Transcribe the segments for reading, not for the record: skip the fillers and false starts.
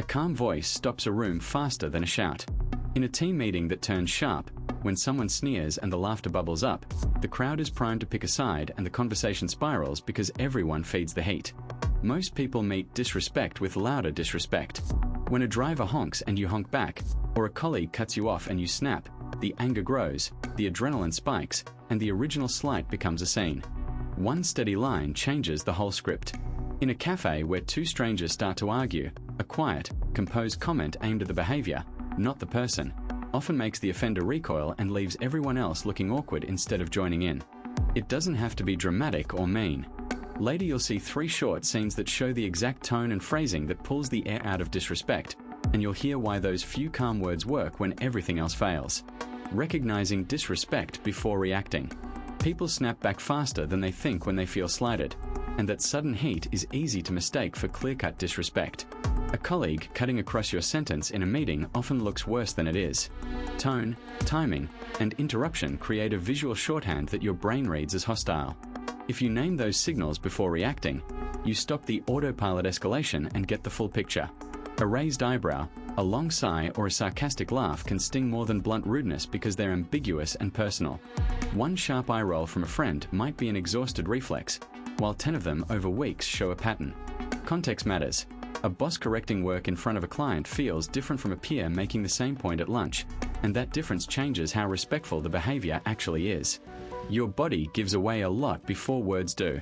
calm voice stops a room faster than a shout. In a team meeting that turns sharp, when someone sneers and the laughter bubbles up, the crowd is primed to pick a side and the conversation spirals because everyone feeds the heat. Most people meet disrespect with louder disrespect. When a driver honks and you honk back, or a colleague cuts you off and you snap, the anger grows, the adrenaline spikes, and the original slight becomes a scene. One steady line changes the whole script. In a cafe where two strangers start to argue, a quiet, composed comment aimed at the behavior, not the person, often makes the offender recoil and leaves everyone else looking awkward instead of joining in. It doesn't have to be dramatic or mean. Later you'll see 3 short scenes that show the exact tone and phrasing that pulls the air out of disrespect, and you'll hear why those few calm words work when everything else fails. Recognizing disrespect before reacting. People snap back faster than they think when they feel slighted, and that sudden heat is easy to mistake for clear-cut disrespect. A colleague cutting across your sentence in a meeting often looks worse than it is. Tone, timing, and interruption create a visual shorthand that your brain reads as hostile. If you name those signals before reacting, you stop the autopilot escalation and get the full picture. A raised eyebrow, a long sigh, or a sarcastic laugh can sting more than blunt rudeness because they're ambiguous and personal. One sharp eye roll from a friend might be an exhausted reflex, while 10 of them over weeks show a pattern. Context matters. A boss correcting work in front of a client feels different from a peer making the same point at lunch, and that difference changes how respectful the behavior actually is. Your body gives away a lot before words do.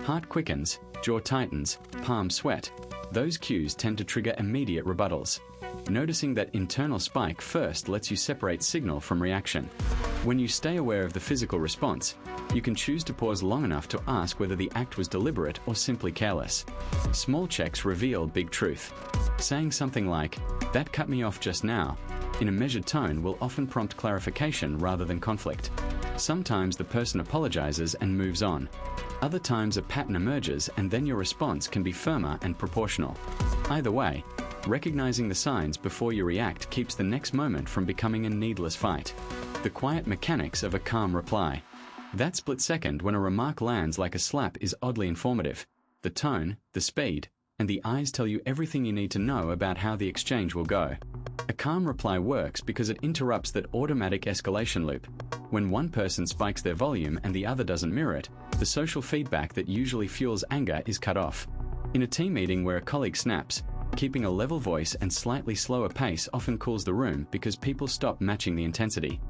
Heart quickens, jaw tightens, palms sweat. Those cues tend to trigger immediate rebuttals. Noticing that internal spike first lets you separate signal from reaction. When you stay aware of the physical response, you can choose to pause long enough to ask whether the act was deliberate or simply careless. Small checks reveal big truth. Saying something like, "That cut me off just now," in a measured tone will often prompt clarification rather than conflict. Sometimes the person apologizes and moves on. Other times a pattern emerges and then your response can be firmer and proportional. Either way, recognizing the signs before you react keeps the next moment from becoming a needless fight. The quiet mechanics of a calm reply. That split second when a remark lands like a slap is oddly informative. The tone, the speed, and the eyes tell you everything you need to know about how the exchange will go. A calm reply works because it interrupts that automatic escalation loop. When one person spikes their volume and the other doesn't mirror it, the social feedback that usually fuels anger is cut off. In a team meeting where a colleague snaps, keeping a level voice and slightly slower pace often cools the room because people stop matching the intensity.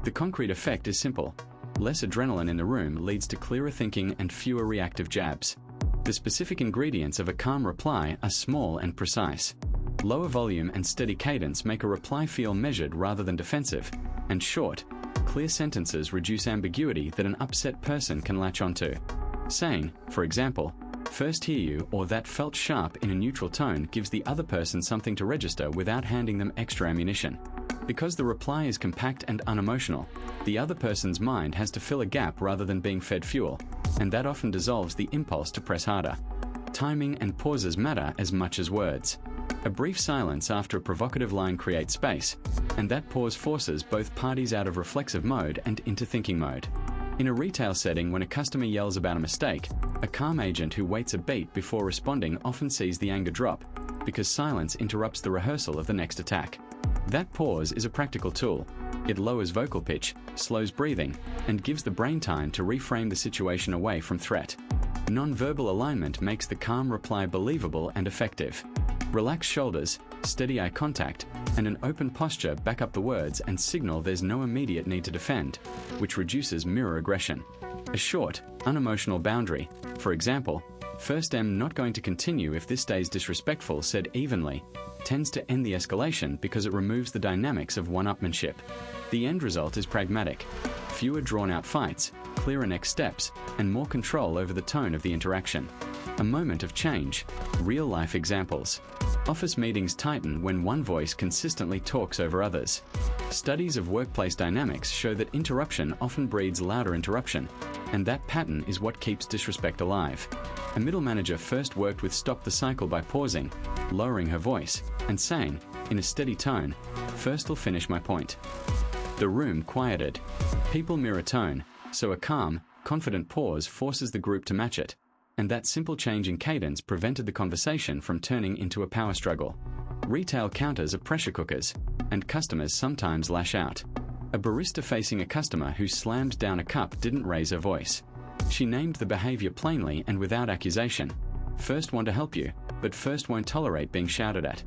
The concrete effect is simple. Less adrenaline in the room leads to clearer thinking and fewer reactive jabs. The specific ingredients of a calm reply are small and precise. Lower volume and steady cadence make a reply feel measured rather than defensive, and short, clear sentences reduce ambiguity that an upset person can latch onto. Saying, for example, "First hear you," or "That felt sharp" in a neutral tone gives the other person something to register without handing them extra ammunition. Because the reply is compact and unemotional, the other person's mind has to fill a gap rather than being fed fuel, and that often dissolves the impulse to press harder. Timing and pauses matter as much as words. A brief silence after a provocative line creates space, and that pause forces both parties out of reflexive mode and into thinking mode. In a retail setting, when a customer yells about a mistake, a calm agent who waits a beat before responding often sees the anger drop, because silence interrupts the rehearsal of the next attack. That pause is a practical tool. It lowers vocal pitch, slows breathing, and gives the brain time to reframe the situation away from threat. Non-verbal alignment makes the calm reply believable and effective. Relaxed shoulders, steady eye contact, and an open posture back up the words and signal there's no immediate need to defend, which reduces mirror aggression. A short, unemotional boundary, for example, "First, am not going to continue if this stays disrespectful," said evenly, tends to end the escalation because it removes the dynamics of one-upmanship. The end result is pragmatic. Fewer drawn-out fights, clearer next steps, and more control over the tone of the interaction. A moment of change. Real-life examples. Office meetings tighten when one voice consistently talks over others. Studies of workplace dynamics show that interruption often breeds louder interruption, and that pattern is what keeps disrespect alive. A middle manager first worked with Stop the Cycle by pausing, lowering her voice, and saying, in a steady tone, "First'll finish my point." The room quieted. People mirror tone, so a calm, confident pause forces the group to match it, and that simple change in cadence prevented the conversation from turning into a power struggle. Retail counters are pressure cookers, and customers sometimes lash out. A barista facing a customer who slammed down a cup didn't raise her voice. She named the behavior plainly and without accusation. First want to help you, but first won't tolerate being shouted at.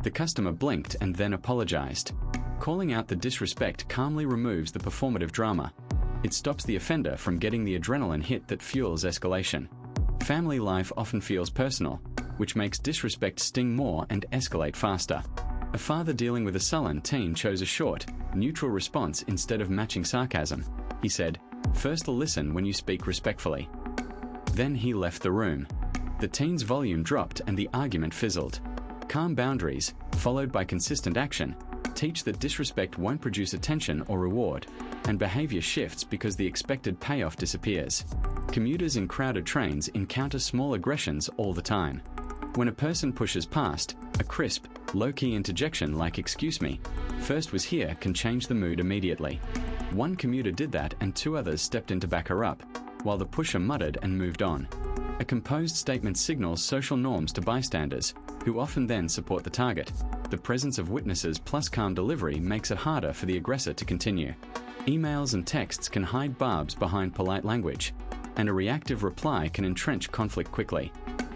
The customer blinked and then apologized. Calling out the disrespect calmly removes the performative drama. It stops the offender from getting the adrenaline hit that fuels escalation. Family life often feels personal, which makes disrespect sting more and escalate faster. A father dealing with a sullen teen chose a short, neutral response instead of matching sarcasm. He said, "First listen when you speak respectfully." Then he left the room. The teen's volume dropped and the argument fizzled. Calm boundaries, followed by consistent action, teach that disrespect won't produce attention or reward, and behavior shifts because the expected payoff disappears. Commuters in crowded trains encounter small aggressions all the time. When a person pushes past, a crisp, low-key interjection like "excuse me, first was here" can change the mood immediately. One commuter did that and two others stepped in to back her up, while the pusher muttered and moved on. A composed statement signals social norms to bystanders, who often then support the target. The presence of witnesses plus calm delivery makes it harder for the aggressor to continue. Emails and texts can hide barbs behind polite language, and a reactive reply can entrench conflict quickly.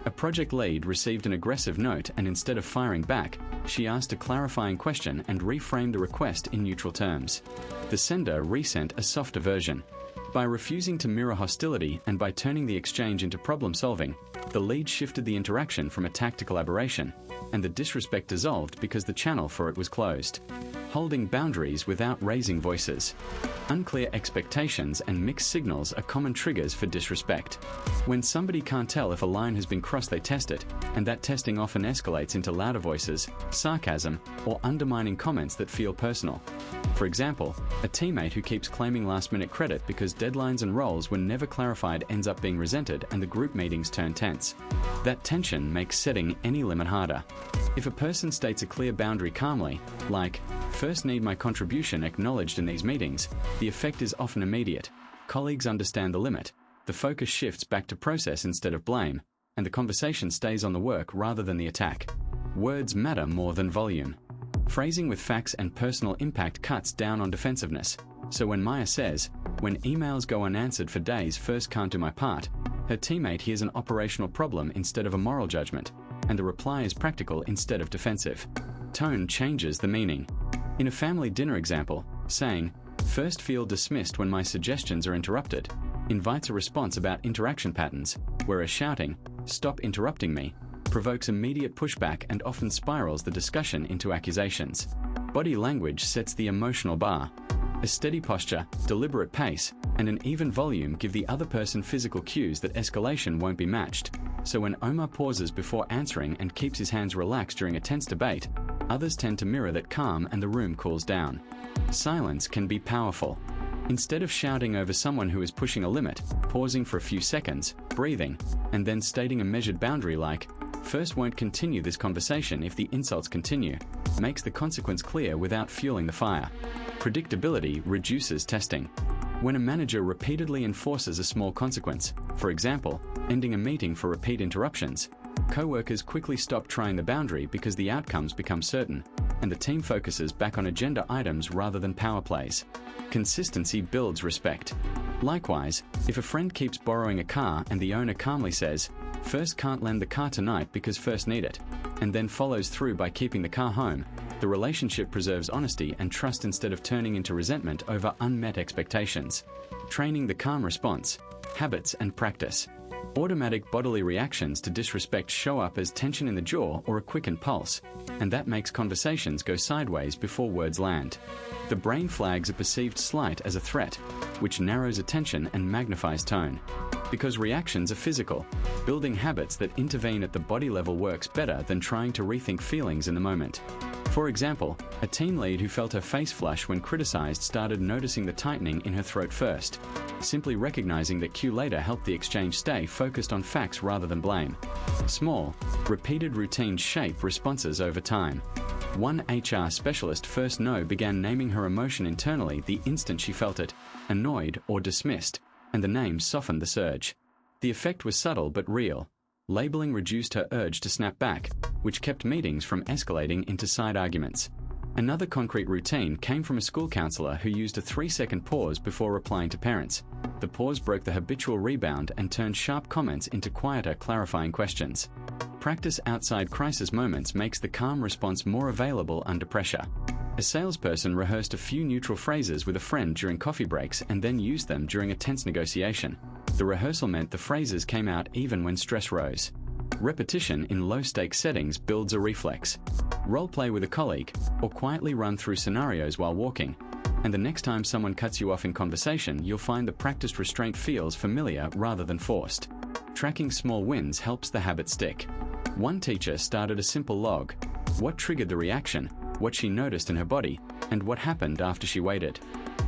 A project lead received an aggressive note and instead of firing back, she asked a clarifying question and reframed the request in neutral terms. The sender resent a softer version. By refusing to mirror hostility and by turning the exchange into problem solving, the lead shifted the interaction from attack to collaboration, and the disrespect dissolved because the channel for it was closed. Holding boundaries without raising voices. Unclear expectations and mixed signals are common triggers for disrespect. When somebody can't tell if a line has been crossed, they test it, and that testing often escalates into louder voices, sarcasm, or undermining comments that feel personal. For example, a teammate who keeps claiming last-minute credit because deadlines and roles were never clarified ends up being resented and the group meetings turn tense. That tension makes setting any limit harder. If a person states a clear boundary calmly, like, "First need my contribution acknowledged in these meetings," the effect is often immediate. Colleagues understand the limit. The focus shifts back to process instead of blame, and the conversation stays on the work rather than the attack. Words matter more than volume. Phrasing with facts and personal impact cuts down on defensiveness. So when Maya says, "When emails go unanswered for days, first can't do my part," her teammate hears an operational problem instead of a moral judgment, and the reply is practical instead of defensive. Tone changes the meaning. In a family dinner example, saying, "First feel dismissed when my suggestions are interrupted," invites a response about interaction patterns, whereas shouting, "Stop interrupting me," provokes immediate pushback and often spirals the discussion into accusations. Body language sets the emotional bar. A steady posture, deliberate pace, and an even volume give the other person physical cues that escalation won't be matched. So when Omar pauses before answering and keeps his hands relaxed during a tense debate, others tend to mirror that calm and the room cools down. Silence can be powerful. Instead of shouting over someone who is pushing a limit, pausing for a few seconds, breathing, and then stating a measured boundary like, "First won't continue this conversation if the insults continue," makes the consequence clear without fueling the fire. Predictability reduces testing. When a manager repeatedly enforces a small consequence, for example, ending a meeting for repeat interruptions, co-workers quickly stop trying the boundary because the outcomes become certain, and the team focuses back on agenda items rather than power plays. Consistency builds respect. Likewise, if a friend keeps borrowing a car and the owner calmly says, "First can't lend the car tonight because first need it," and then follows through by keeping the car home, the relationship preserves honesty and trust instead of turning into resentment over unmet expectations. Training the calm response. Habits and practice. Automatic bodily reactions to disrespect show up as tension in the jaw or a quickened pulse, and that makes conversations go sideways before words land. The brain flags a perceived slight as a threat, which narrows attention and magnifies tone. Because reactions are physical, building habits that intervene at the body level works better than trying to rethink feelings in the moment. For example, a team lead who felt her face flush when criticized started noticing the tightening in her throat first. Simply recognizing that cue later helped the exchange stay focused on facts rather than blame. Small, repeated routines shape responses over time. One HR specialist first began naming her emotion internally the instant she felt it, annoyed or dismissed, and the name softened the surge. The effect was subtle but real. Labeling reduced her urge to snap back, which kept meetings from escalating into side arguments. Another concrete routine came from a school counselor who used a 3-second pause before replying to parents. The pause broke the habitual rebound and turned sharp comments into quieter, clarifying questions. Practice outside crisis moments makes the calm response more available under pressure. A salesperson rehearsed a few neutral phrases with a friend during coffee breaks and then used them during a tense negotiation. The rehearsal meant the phrases came out even when stress rose. Repetition in low-stakes settings builds a reflex. Role-play with a colleague, or quietly run through scenarios while walking, and the next time someone cuts you off in conversation, you'll find the practiced restraint feels familiar rather than forced. Tracking small wins helps the habit stick. One teacher started a simple log: what triggered the reaction, what she noticed in her body, and what happened after she waited.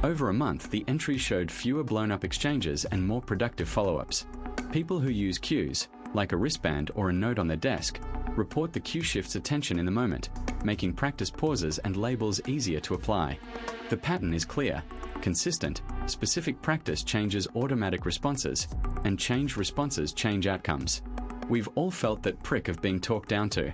Over a month, the entries showed fewer blown-up exchanges and more productive follow-ups. People who use cues, like a wristband or a note on their desk, report the cue shifts attention in the moment, making practice pauses and labels easier to apply. The pattern is clear, consistent, specific practice changes automatic responses, and changed responses change outcomes. We've all felt that prick of being talked down to.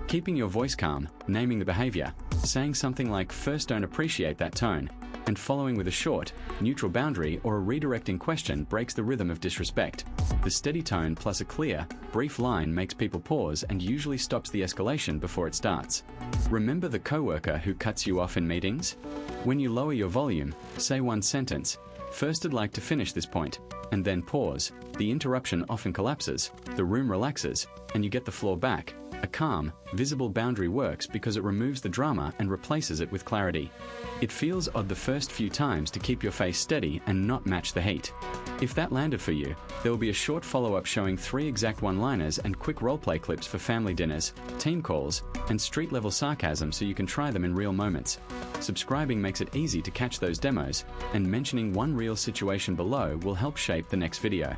Keeping your voice calm, naming the behavior, saying something like "first don't appreciate that tone," and following with a short, neutral boundary or a redirecting question breaks the rhythm of disrespect. The steady tone plus a clear, brief line makes people pause and usually stops the escalation before it starts. Remember the coworker who cuts you off in meetings? When you lower your volume, say one sentence: "First I'd like to finish this point," and then pause. The interruption often collapses, the room relaxes, and you get the floor back. A calm, visible boundary works because it removes the drama and replaces it with clarity. It feels odd the first few times to keep your face steady and not match the heat. If that landed for you, there will be a short follow-up showing 3 exact one-liners and quick role-play clips for family dinners, team calls, and street-level sarcasm so you can try them in real moments. Subscribing makes it easy to catch those demos, and mentioning one real situation below will help shape the next video.